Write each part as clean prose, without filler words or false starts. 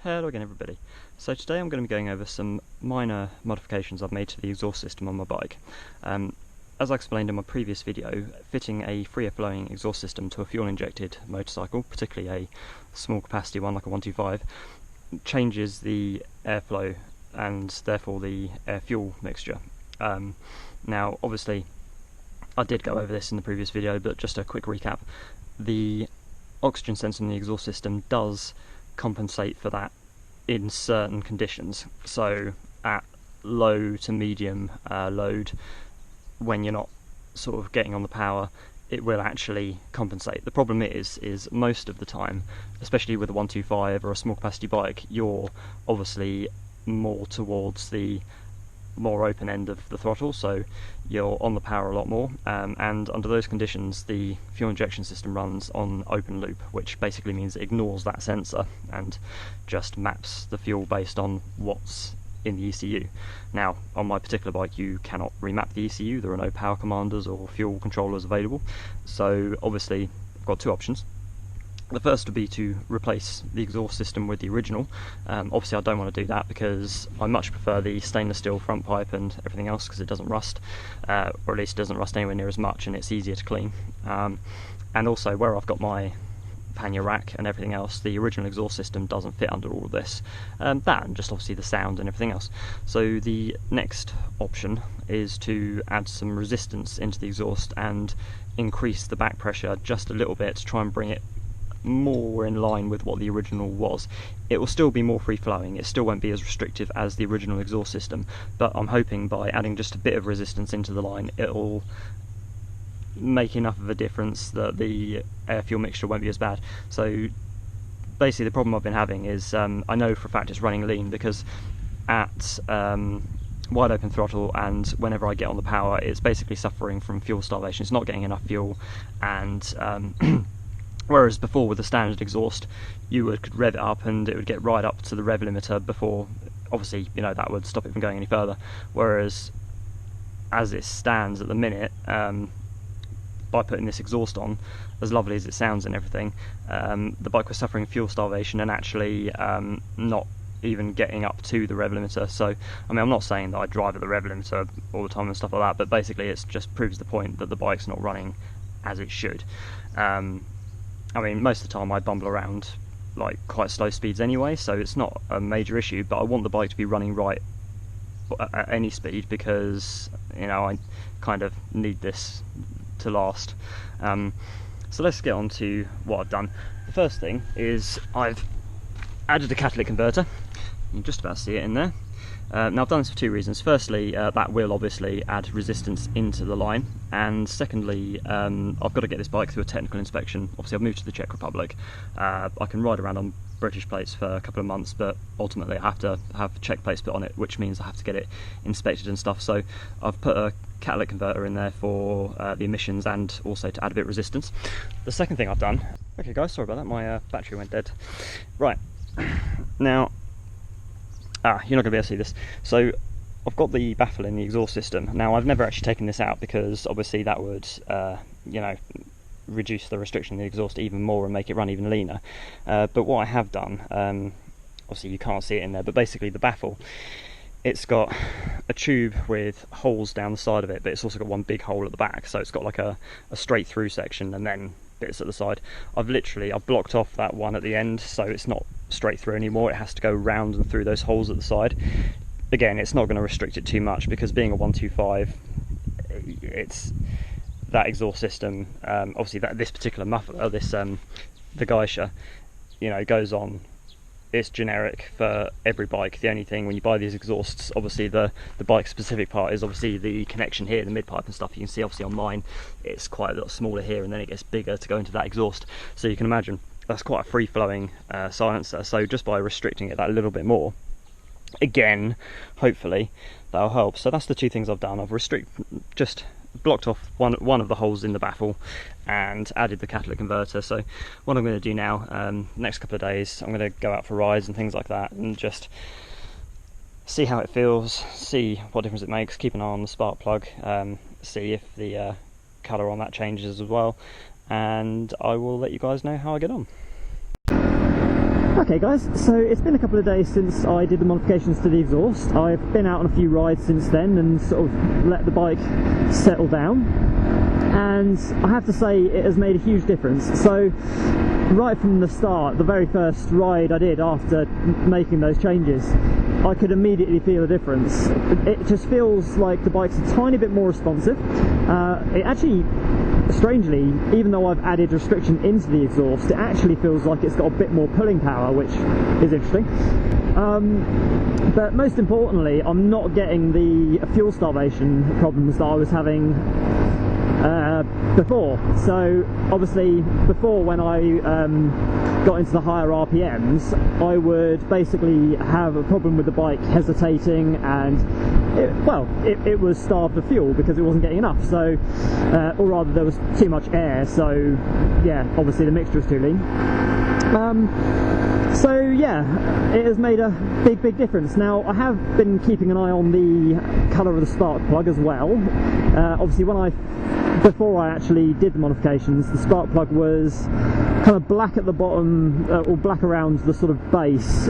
Hello again everybody. So today I'm going to be going over some minor modifications I've made to the exhaust system on my bike. As I explained in my previous video, fitting a freer flowing exhaust system to a fuel injected motorcycle, particularly a small capacity one like a 125, changes the airflow and therefore the air-fuel mixture. Now obviously I did go over this in the previous video, but just a quick recap. The oxygen sensor in the exhaust system does compensate for that in certain conditions. So at low to medium load, when you're not sort of getting on the power, it will actually compensate. The problem is most of the time, especially with a 125 or a small capacity bike, you're obviously more towards the more open end of the throttle, so you're on the power a lot more, and under those conditions the fuel injection system runs on open loop, which basically means it ignores that sensor and just maps the fuel based on what's in the ECU. Now on my particular bike you cannot remap the ECU, there are no power commanders or fuel controllers available, so obviously I've got two options. The first would be to replace the exhaust system with the original. Obviously I don't want to do that because I much prefer the stainless steel front pipe and everything else because it doesn't rust, or at least it doesn't rust anywhere near as much, and it's easier to clean. And also where I've got my pannier rack and everything else, the original exhaust system doesn't fit under all of this. That and just obviously the sound and everything else. So the next option is to add some resistance into the exhaust and increase the back pressure just a little bit to try and bring it more in line with what the original was. It will still be more free flowing, it still won't be as restrictive as the original exhaust system, but I'm hoping by adding just a bit of resistance into the line it'll make enough of a difference that the air fuel mixture won't be as bad. So basically the problem I've been having is I know for a fact it's running lean because at wide open throttle and whenever I get on the power it's basically suffering from fuel starvation. It's not getting enough fuel, and whereas before with the standard exhaust you could rev it up and it would get right up to the rev limiter before, obviously, you know, that would stop it from going any further. Whereas as it stands at the minute, by putting this exhaust on, as lovely as it sounds and everything, the bike was suffering fuel starvation and actually not even getting up to the rev limiter. So I mean, I'm not saying that I drive at the rev limiter all the time and stuff like that, but basically it just proves the point that the bike's not running as it should. I mean, most of the time I bumble around like quite slow speeds anyway, so it's not a major issue, but I want the bike to be running right at any speed because, you know, I kind of need this to last. So let's get on to what I've done. The first thing is I've added a catalytic converter. You can just about see it in there. Now I've done this for two reasons. Firstly, that will obviously add resistance into the line, and secondly, I've got to get this bike through a technical inspection. Obviously I've moved to the Czech Republic. I can ride around on British plates for a couple of months, but ultimately I have to have Czech plates put on it, which means I have to get it inspected and stuff. So I've put a catalytic converter in there for the emissions and also to add a bit of resistance. The second thing I've done, okay guys, sorry about that, my battery went dead. Right, now you're not going to be able to see this. So I've got the baffle in the exhaust system. Now I've never actually taken this out because obviously that would, you know, reduce the restriction in the exhaust even more and make it run even leaner. But what I have done, obviously you can't see it in there, but basically the baffle, it's got a tube with holes down the side of it, but it's also got one big hole at the back, so it's got like a straight through section and then bits at the side. I've blocked off that one at the end, so it's not straight through anymore. It has to go round and through those holes at the side. Again, it's not going to restrict it too much because being a 125, it's that exhaust system, obviously this particular muffler, this the Geisha, you know, goes on, it's generic for every bike. The only thing when you buy these exhausts, obviously the bike specific part is obviously the connection here, the mid pipe and stuff. You can see obviously on mine it's quite a lot smaller here and then it gets bigger to go into that exhaust, so you can imagine that's quite a free flowing silencer. So just by restricting it that little bit more, again, hopefully that'll help. So that's the two things I've done. I've just blocked off one of the holes in the baffle and added the catalytic converter. So what I'm going to do now, next couple of days, I'm going to go out for rides and things like that and just see how it feels, see what difference it makes, keep an eye on the spark plug, see if the colour on that changes as well, and I will let you guys know how I get on. Okay guys, so it's been a couple of days since I did the modifications to the exhaust. I've been out on a few rides since then and sort of let the bike settle down, and I have to say it has made a huge difference. So right from the start, the very first ride I did after making those changes, I could immediately feel a difference. It just feels like the bike's a tiny bit more responsive. It actually, strangely, even though I've added restriction into the exhaust, it actually feels like it's got a bit more pulling power, which is interesting. But most importantly, I'm not getting the fuel starvation problems that I was having before. So obviously before, when I got into the higher RPMs, I would basically have a problem with the bike hesitating, and it was starved of fuel because it wasn't getting enough. So or rather, there was too much air, so yeah, obviously the mixture was too lean. So yeah, it has made a big difference. Now, I have been keeping an eye on the colour of the spark plug as well. Obviously before I actually did the modifications, the spark plug was kind of black at the bottom, or black around the sort of base,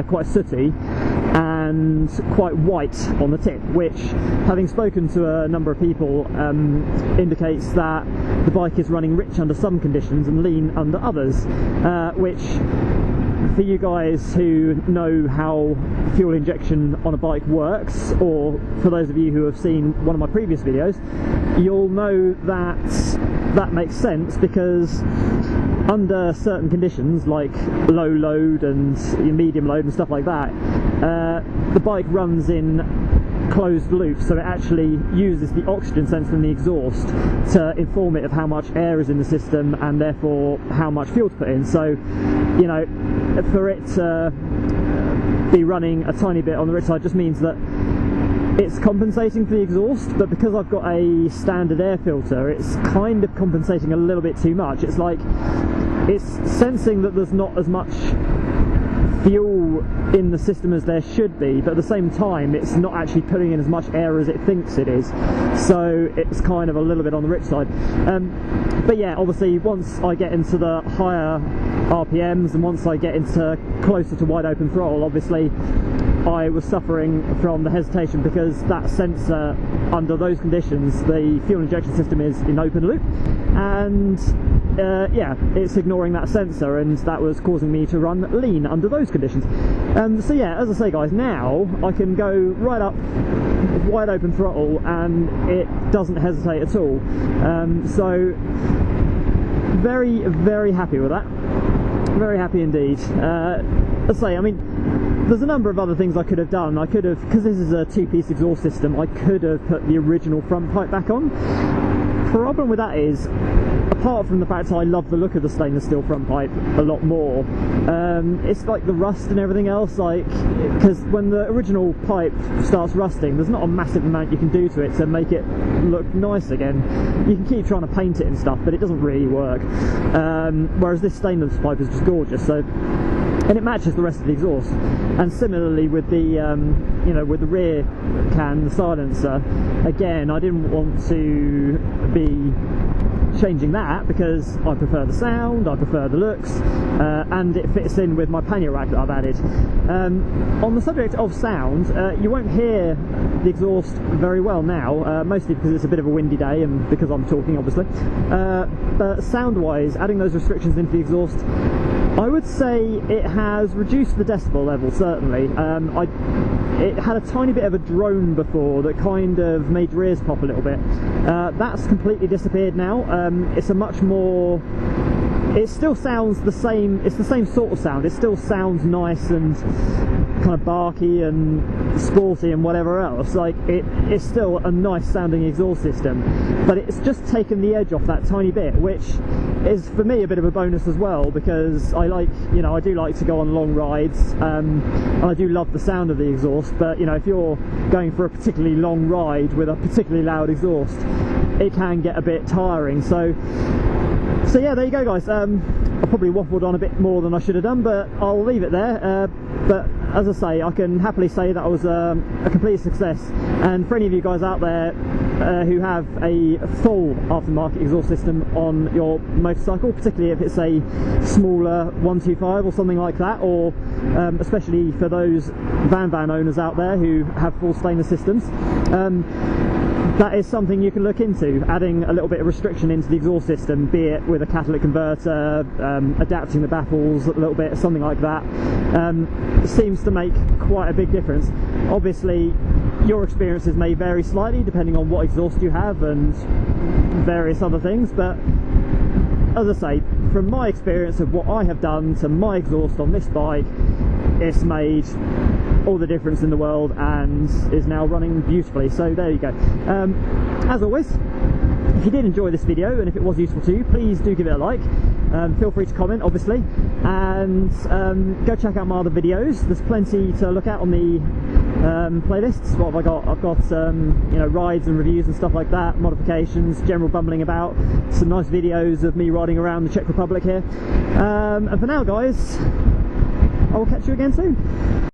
quite sooty, and quite white on the tip, which, having spoken to a number of people, indicates that the bike is running rich under some conditions and lean under others, which, for you guys who know how fuel injection on a bike works, or for those of you who have seen one of my previous videos, you'll know that that makes sense, because under certain conditions, like low load and medium load and stuff like that, the bike runs in closed loop, so it actually uses the oxygen sensor in the exhaust to inform it of how much air is in the system, and therefore how much fuel to put in. So, you know, for it to be running a tiny bit on the rich side just means that it's compensating for the exhaust, but because I've got a standard air filter, it's kind of compensating a little bit too much. It's like it's sensing that there's not as much fuel in the system as there should be, but at the same time it's not actually putting in as much air as it thinks it is, so it's kind of a little bit on the rich side. But yeah, obviously once I get into the higher RPMs and once I get into closer to wide open throttle, obviously I was suffering from the hesitation, because that sensor, under those conditions, the fuel injection system is in open loop, and yeah, it's ignoring that sensor, and that was causing me to run lean under those conditions. So yeah, as I say guys, now I can go right up wide open throttle and it doesn't hesitate at all. So very happy with that, very happy indeed. As I say, I mean, there's a number of other things I could have done. I could have, because this is a two-piece exhaust system, I could have put the original front pipe back on. Problem with that is, apart from the fact I love the look of the stainless steel front pipe a lot more, it's like the rust and everything else, like, because when the original pipe starts rusting, there's not a massive amount you can do to it to make it look nice again. You can keep trying to paint it and stuff, but it doesn't really work. Whereas this stainless pipe is just gorgeous, so, and it matches the rest of the exhaust. And similarly with the you know, with the rear can, the silencer, again, I didn't want to be changing that because I prefer the sound, I prefer the looks, and it fits in with my pannier rack that I've added. On the subject of sound, you won't hear the exhaust very well now, mostly because it's a bit of a windy day and because I'm talking, obviously. But sound-wise, adding those restrictions into the exhaust, I would say it has reduced the decibel level, certainly. It had a tiny bit of a drone before that kind of made your ears pop a little bit. That's completely disappeared now. It's a much more... It still sounds the same, it's the same sort of sound. It still sounds nice and kind of barky and sporty and whatever else. Like, it's still a nice sounding exhaust system, but it's just taken the edge off that tiny bit, which is for me a bit of a bonus as well, because I like, you know, I do like to go on long rides, and I do love the sound of the exhaust, but you know, if you're going for a particularly long ride with a particularly loud exhaust, it can get a bit tiring. So yeah, there you go guys. I probably waffled on a bit more than I should have done, but I'll leave it there. But as I say, I can happily say that I was a complete success, and for any of you guys out there who have a full aftermarket exhaust system on your motorcycle, particularly if it's a smaller 125 or something like that, or especially for those VanVan owners out there who have full stainless systems. That is something you can look into, adding a little bit of restriction into the exhaust system, be it with a catalytic converter, adapting the baffles a little bit, something like that. Seems to make quite a big difference. Obviously, your experiences may vary slightly depending on what exhaust you have and various other things, but as I say, from my experience of what I have done to my exhaust on this bike, it's made all the difference in the world and is now running beautifully. So there you go. As always, if you did enjoy this video and if it was useful to you, please do give it a like. Feel free to comment, obviously, and go check out my other videos. There's plenty to look at on the playlists. What have I got? I've got you know, rides and reviews and stuff like that, modifications, general bumbling about, some nice videos of me riding around the Czech Republic here. And for now, guys, I will catch you again soon.